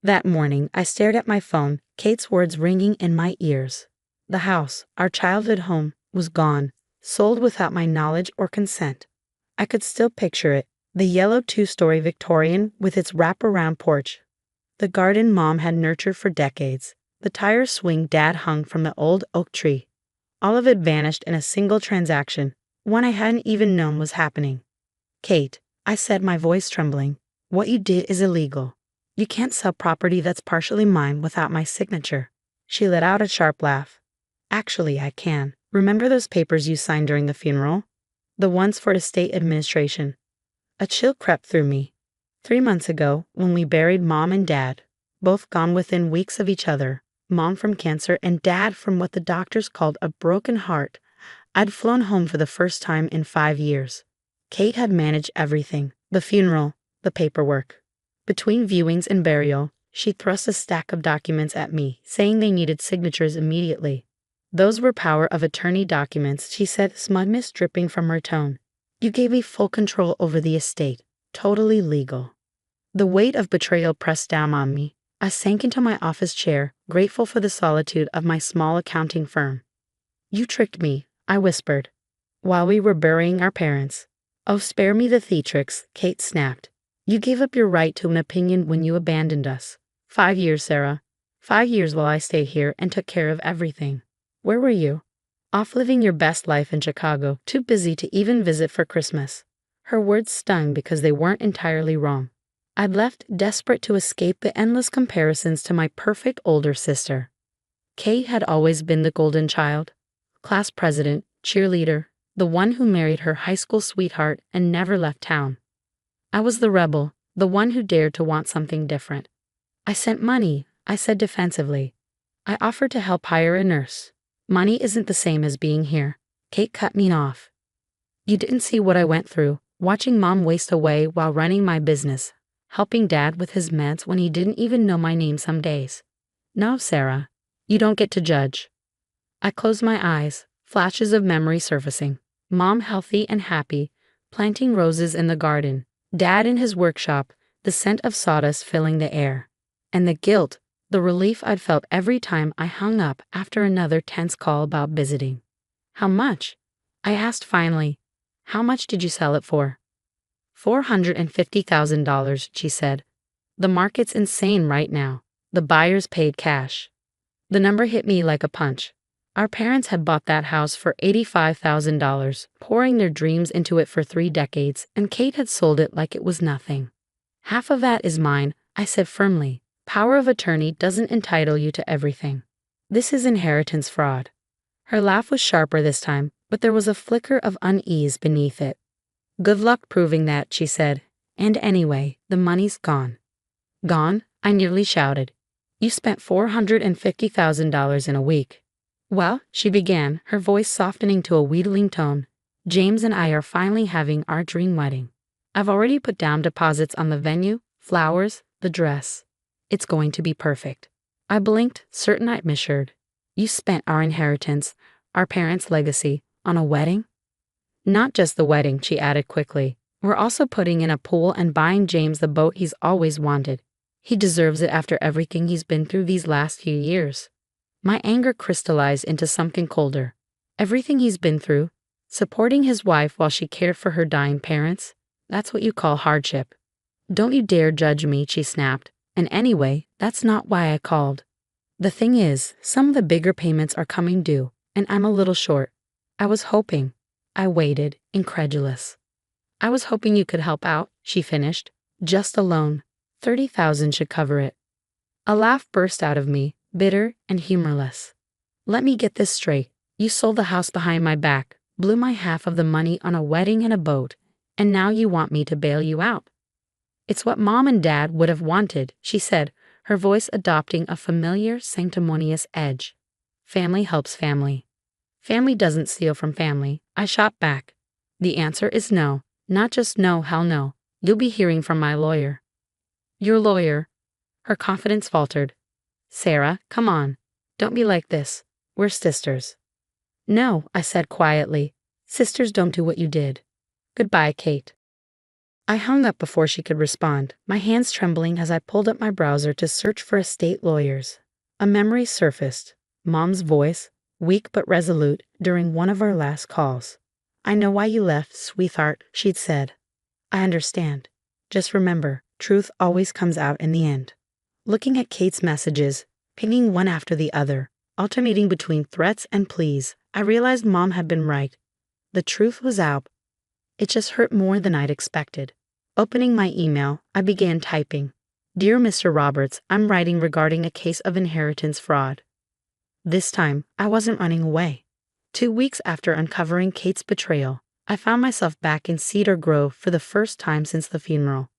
That morning, I stared at my phone, Kate's words ringing in my ears. The house, our childhood home, was gone, sold without my knowledge or consent. I could still picture it, the yellow two-story Victorian with its wraparound porch. The garden Mom had nurtured for decades, the tire swing Dad hung from the old oak tree. All of it vanished in a single transaction, one I hadn't even known was happening. Kate, I said, my voice trembling, what you did is illegal. You can't sell property that's partially mine without my signature. She let out a sharp laugh. Actually, I can. Remember those papers you signed during the funeral? The ones for estate administration. A chill crept through me. 3 months ago, when we buried Mom and Dad, both gone within weeks of each other, Mom from cancer and Dad from what the doctors called a broken heart, I'd flown home for the first time in 5 years. Kate had managed everything, the funeral, the paperwork. Between viewings and burial, she thrust a stack of documents at me, saying they needed signatures immediately. Those were power of attorney documents, she said, smugness dripping from her tone. You gave me full control over the estate, totally legal. The weight of betrayal pressed down on me. I sank into my office chair, grateful for the solitude of my small accounting firm. You tricked me, I whispered, while we were burying our parents. Oh, spare me the theatrics, Kate snapped. You gave up your right to an opinion when you abandoned us. 5 years, Sarah. 5 years while I stayed here and took care of everything. Where were you? Off living your best life in Chicago, too busy to even visit for Christmas. Her words stung because they weren't entirely wrong. I'd left desperate to escape the endless comparisons to my perfect older sister. Kate had always been the golden child, class president, cheerleader, the one who married her high school sweetheart and never left town. I was the rebel, the one who dared to want something different. I sent money, I said defensively. I offered to help hire a nurse. Money isn't the same as being here. Kate cut me off. You didn't see what I went through, watching Mom waste away while running my business, helping Dad with his meds when he didn't even know my name some days. No, Sarah, you don't get to judge. I closed my eyes, flashes of memory surfacing. Mom healthy and happy, planting roses in the garden. Dad in his workshop, the scent of sawdust filling the air. And the guilt, the relief I'd felt every time I hung up after another tense call about visiting. How much? I asked finally. How much did you sell it for? $450,000, she said. The market's insane right now. The buyers paid cash. The number hit me like a punch. Our parents had bought that house for $85,000, pouring their dreams into it for 3 decades, and Kate had sold it like it was nothing. Half of that is mine, I said firmly. Power of attorney doesn't entitle you to everything. This is inheritance fraud. Her laugh was sharper this time, but there was a flicker of unease beneath it. Good luck proving that, she said. And anyway, the money's gone. Gone? I nearly shouted. You spent $450,000 in a week. Well, she began, her voice softening to a wheedling tone. James and I are finally having our dream wedding. I've already put down deposits on the venue, flowers, the dress. It's going to be perfect. I blinked, certain I'd misheard. You spent our inheritance, our parents' legacy, on a wedding? Not just the wedding, she added quickly. We're also putting in a pool and buying James the boat he's always wanted. He deserves it after everything he's been through these last few years. My anger crystallized into something colder. Everything he's been through, supporting his wife while she cared for her dying parents, that's what you call hardship. Don't you dare judge me, she snapped. And anyway, that's not why I called. The thing is, some of the bigger payments are coming due, and I'm a little short. I was hoping. I waited, incredulous. I was hoping you could help out, she finished. Just a loan. $30,000 should cover it. A laugh burst out of me, bitter and humorless. Let me get this straight. You sold the house behind my back, blew my half of the money on a wedding and a boat, and now you want me to bail you out. It's what Mom and Dad would have wanted, she said, her voice adopting a familiar, sanctimonious edge. Family helps family. Family doesn't steal from family, I shot back. The answer is no, not just no, hell no. You'll be hearing from my lawyer. Your lawyer? Her confidence faltered. Sarah, come on. Don't be like this. We're sisters. No, I said quietly. Sisters don't do what you did. Goodbye, Kate. I hung up before she could respond, my hands trembling as I pulled up my browser to search for estate lawyers. A memory surfaced. Mom's voice, weak but resolute, during one of our last calls. "I know why you left, sweetheart," she'd said. "I understand. Just remember, truth always comes out in the end." Looking at Kate's messages, pinging one after the other, alternating between threats and pleas, I realized Mom had been right. The truth was out. It just hurt more than I'd expected. Opening my email, I began typing. "Dear Mr. Roberts, I'm writing regarding a case of inheritance fraud." This time, I wasn't running away. 2 weeks after uncovering Kate's betrayal, I found myself back in Cedar Grove for the first time since the funeral.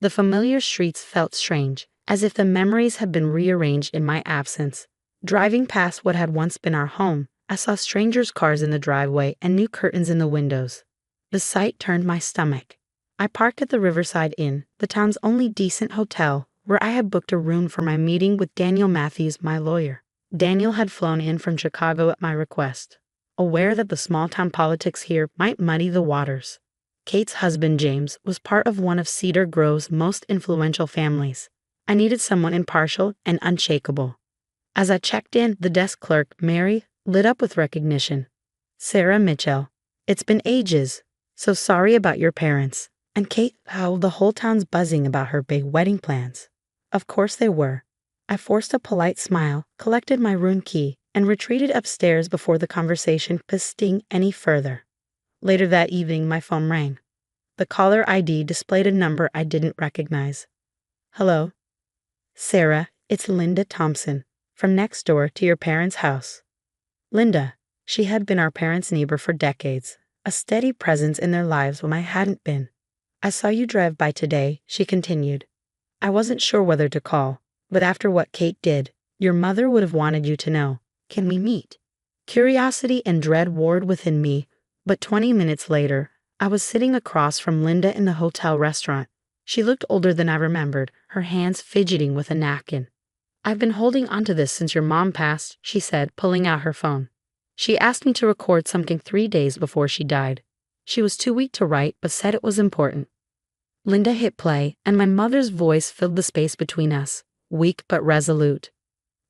The familiar streets felt strange, as if the memories had been rearranged in my absence. Driving past what had once been our home, I saw strangers' cars in the driveway and new curtains in the windows. The sight turned my stomach. I parked at the Riverside Inn, the town's only decent hotel, where I had booked a room for my meeting with Daniel Matthews, my lawyer. Daniel had flown in from Chicago at my request, aware that the small-town politics here might muddy the waters. Kate's husband, James, was part of one of Cedar Grove's most influential families. I needed someone impartial and unshakable. As I checked in, the desk clerk, Mary, lit up with recognition. "Sarah Mitchell, it's been ages. So sorry about your parents." And Kate, how the whole town's buzzing about her big wedding plans. Of course they were. I forced a polite smile, collected my room key, and retreated upstairs before the conversation could sting any further. Later that evening, my phone rang. The caller ID displayed a number I didn't recognize. "Hello? Sarah, it's Linda Thompson, from next door to your parents' house." Linda. She had been our parents' neighbor for decades, a steady presence in their lives when I hadn't been. "I saw you drive by today," she continued. "I wasn't sure whether to call, but after what Kate did, your mother would have wanted you to know. Can we meet?" Curiosity and dread warred within me, but 20 minutes later, I was sitting across from Linda in the hotel restaurant. She looked older than I remembered, her hands fidgeting with a napkin. "I've been holding onto this since your mom passed," she said, pulling out her phone. "She asked me to record something 3 days before she died. She was too weak to write, but said it was important." Linda hit play, and my mother's voice filled the space between us, weak but resolute.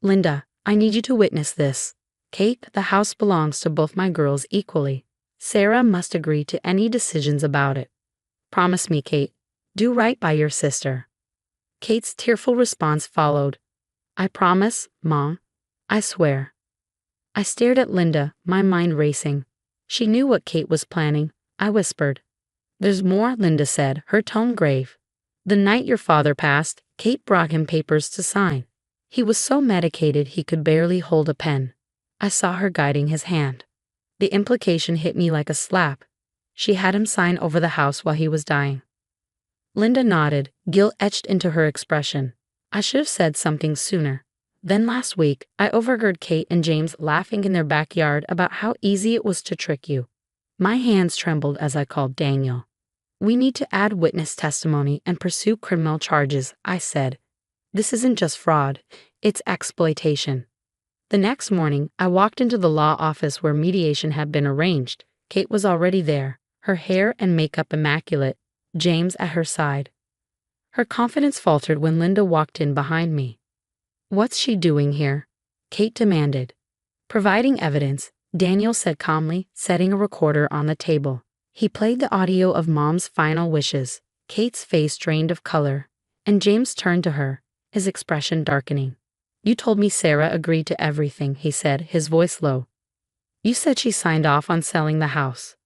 "Linda, I need you to witness this. Kate, the house belongs to both my girls equally. Sarah must agree to any decisions about it. Promise me, Kate. Do right by your sister." Kate's tearful response followed. "I promise, Mom. I swear." I stared at Linda, my mind racing. She knew what Kate was planning. I whispered. "There's more," Linda said, her tone grave. "The night your father passed, Kate brought him papers to sign. He was so medicated he could barely hold a pen. I saw her guiding his hand. The implication hit me like a slap. She had him sign over the house while he was dying." Linda nodded, guilt etched into her expression. I should have said something sooner. Then last week, I overheard Kate and James laughing in their backyard about how easy it was to trick you. My hands trembled as I called Daniel. "We need to add witness testimony and pursue criminal charges," I said. "This isn't just fraud, it's exploitation." The next morning, I walked into the law office where mediation had been arranged. Kate was already there, her hair and makeup immaculate, James at her side. Her confidence faltered when Linda walked in behind me. "What's she doing here?" Kate demanded. "Providing evidence," Daniel said calmly, setting a recorder on the table. He played the audio of Mom's final wishes. Kate's face drained of color, and James turned to her, his expression darkening. "You told me Sarah agreed to everything," he said, his voice low. "You said she signed off on selling the house."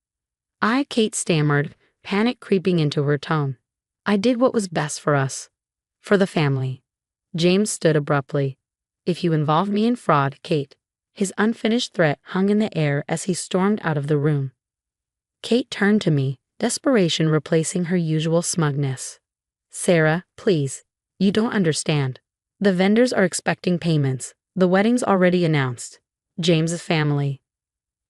Kate stammered, panic creeping into her tone. "I did what was best for us. For the family." James stood abruptly. "If you involve me in fraud, Kate." His unfinished threat hung in the air as he stormed out of the room. Kate turned to me, desperation replacing her usual smugness. "Sarah, please. You don't understand. The vendors are expecting payments. The wedding's already announced. James's family."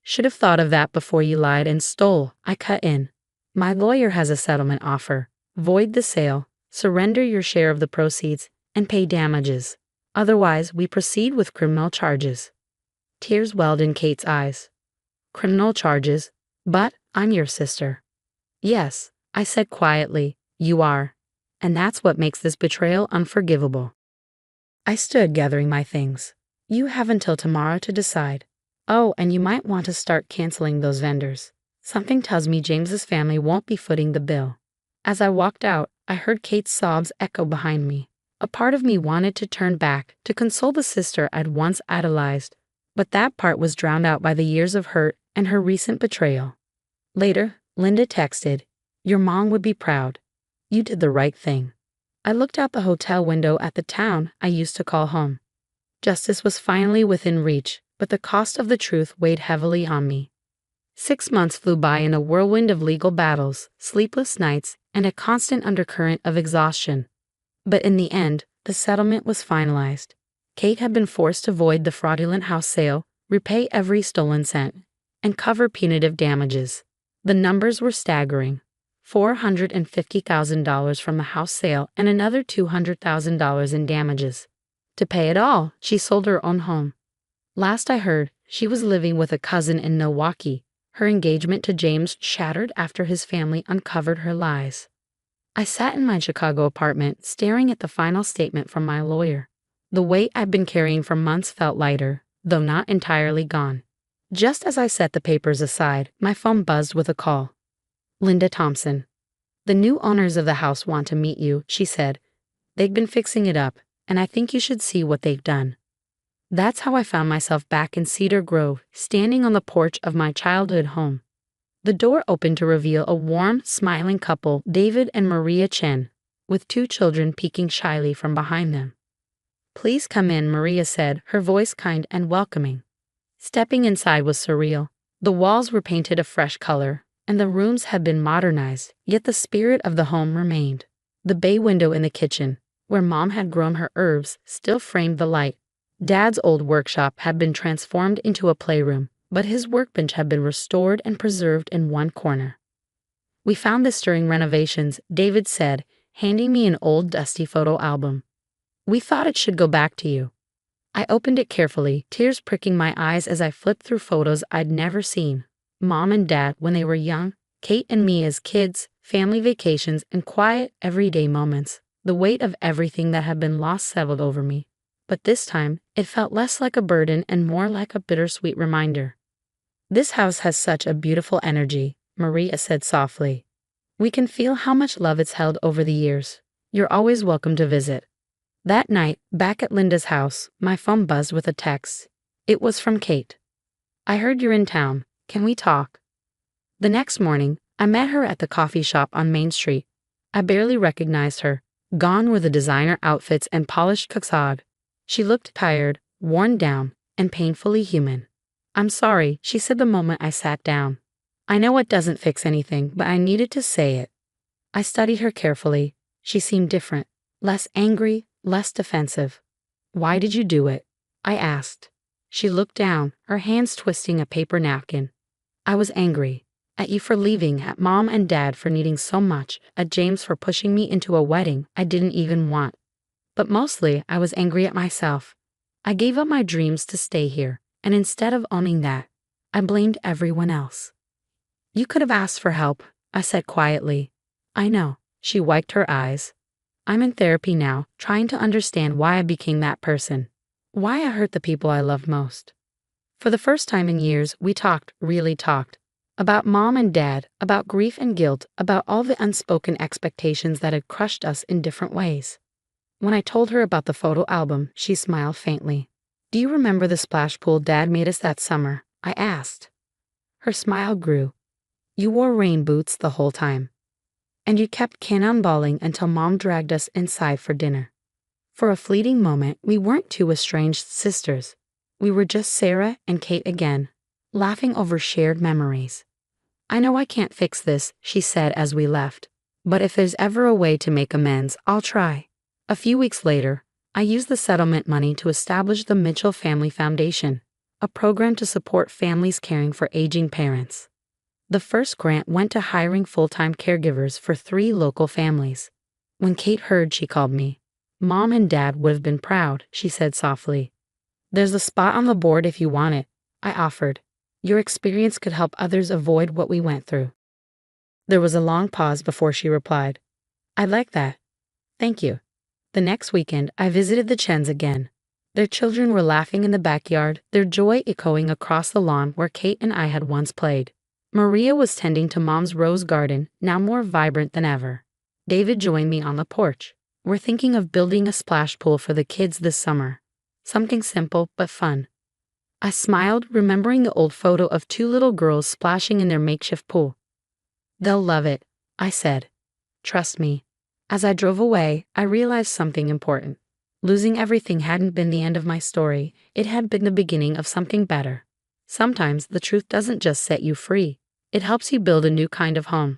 "Should have thought of that before you lied and stole," I cut in. "My lawyer has a settlement offer. Void the sale, surrender your share of the proceeds, and pay damages. Otherwise, we proceed with criminal charges." Tears welled in Kate's eyes. "Criminal charges? But I'm your sister." "Yes," I said quietly, You are. And that's what makes this betrayal unforgivable. I stood gathering my things. You have until tomorrow to decide. Oh, and you might want to start canceling those vendors. Something tells me James's family won't be footing the bill. As I walked out, I heard Kate's sobs echo behind me. A part of me wanted to turn back to console the sister I'd once idolized, but that part was drowned out by the years of hurt and her recent betrayal. Later, Linda texted, "Your mom would be proud. You did the right thing." I looked out the hotel window at the town I used to call home. Justice was finally within reach, but the cost of the truth weighed heavily on me. 6 months flew by in a whirlwind of legal battles, sleepless nights, and a constant undercurrent of exhaustion. But in the end, the settlement was finalized. Kate had been forced to void the fraudulent house sale, repay every stolen cent, and cover punitive damages. The numbers were staggering. $450,000 from the house sale and another $200,000 in damages. To pay it all, she sold her own home. Last I heard, she was living with a cousin in Milwaukee. Her engagement to James shattered after his family uncovered her lies. I sat in my Chicago apartment, staring at the final statement from my lawyer. The weight I'd been carrying for months felt lighter, though not entirely gone. Just as I set the papers aside, my phone buzzed with a call. Linda Thompson. "The new owners of the house want to meet you," she said. "They've been fixing it up, and I think you should see what they've done." That's how I found myself back in Cedar Grove, standing on the porch of my childhood home. The door opened to reveal a warm, smiling couple, David and Maria Chen, with 2 children peeking shyly from behind them. "Please come in," Maria said, her voice kind and welcoming. Stepping inside was surreal. The walls were painted a fresh color, and the rooms had been modernized, yet the spirit of the home remained. The bay window in the kitchen, where Mom had grown her herbs, still framed the light. Dad's old workshop had been transformed into a playroom, but his workbench had been restored and preserved in one corner. "We found this during renovations," David said, handing me an old dusty photo album. "We thought it should go back to you." I opened it carefully, tears pricking my eyes as I flipped through photos I'd never seen. Mom and Dad when they were young, Kate and me as kids, family vacations, and quiet, everyday moments. The weight of everything that had been lost settled over me. But this time, it felt less like a burden and more like a bittersweet reminder. "This house has such a beautiful energy," Maria said softly. "We can feel how much love it's held over the years. You're always welcome to visit." That night, back at Linda's house, my phone buzzed with a text. It was from Kate. "I heard you're in town. Can we talk?" The next morning, I met her at the coffee shop on Main Street. I barely recognized her. Gone were the designer outfits and polished facade. She looked tired, worn down, and painfully human. "I'm sorry," she said the moment I sat down. "I know it doesn't fix anything, but I needed to say it." I studied her carefully. She seemed different, less angry, less defensive. "Why did you do it?" I asked. She looked down, her hands twisting a paper napkin. "I was angry. At you for leaving, at Mom and Dad for needing so much, at James for pushing me into a wedding I didn't even want. But mostly, I was angry at myself. I gave up my dreams to stay here, and instead of owning that, I blamed everyone else." "You could have asked for help," I said quietly. "I know." She wiped her eyes. "I'm in therapy now, trying to understand why I became that person. Why I hurt the people I love most." For the first time in years, we talked, really talked. About Mom and Dad, about grief and guilt, about all the unspoken expectations that had crushed us in different ways. When I told her about the photo album, she smiled faintly. "Do you remember the splash pool Dad made us that summer?" I asked. Her smile grew. "You wore rain boots the whole time. And you kept cannonballing until Mom dragged us inside for dinner." For a fleeting moment, we weren't 2 estranged sisters. We were just Sarah and Kate again, laughing over shared memories. "I know I can't fix this," she said as we left. "But if there's ever a way to make amends, I'll try." A few weeks later, I used the settlement money to establish the Mitchell Family Foundation, a program to support families caring for aging parents. The first grant went to hiring full-time caregivers for 3 local families. When Kate heard, she called me. "Mom and Dad would have been proud," she said softly. "There's a spot on the board if you want it," I offered. "Your experience could help others avoid what we went through." There was a long pause before she replied. I like that. Thank you. The next weekend, I visited the Chens again. Their children were laughing in the backyard, their joy echoing across the lawn where Kate and I had once played. Maria was tending to Mom's rose garden, now more vibrant than ever. David joined me on the porch. We're thinking of building a splash pool for the kids this summer. Something simple but fun. I smiled, remembering the old photo of two little girls splashing in their makeshift pool. They'll love it, I said. Trust me. As I drove away, I realized something important. Losing everything hadn't been the end of my story, it had been the beginning of something better. Sometimes the truth doesn't just set you free, it helps you build a new kind of home.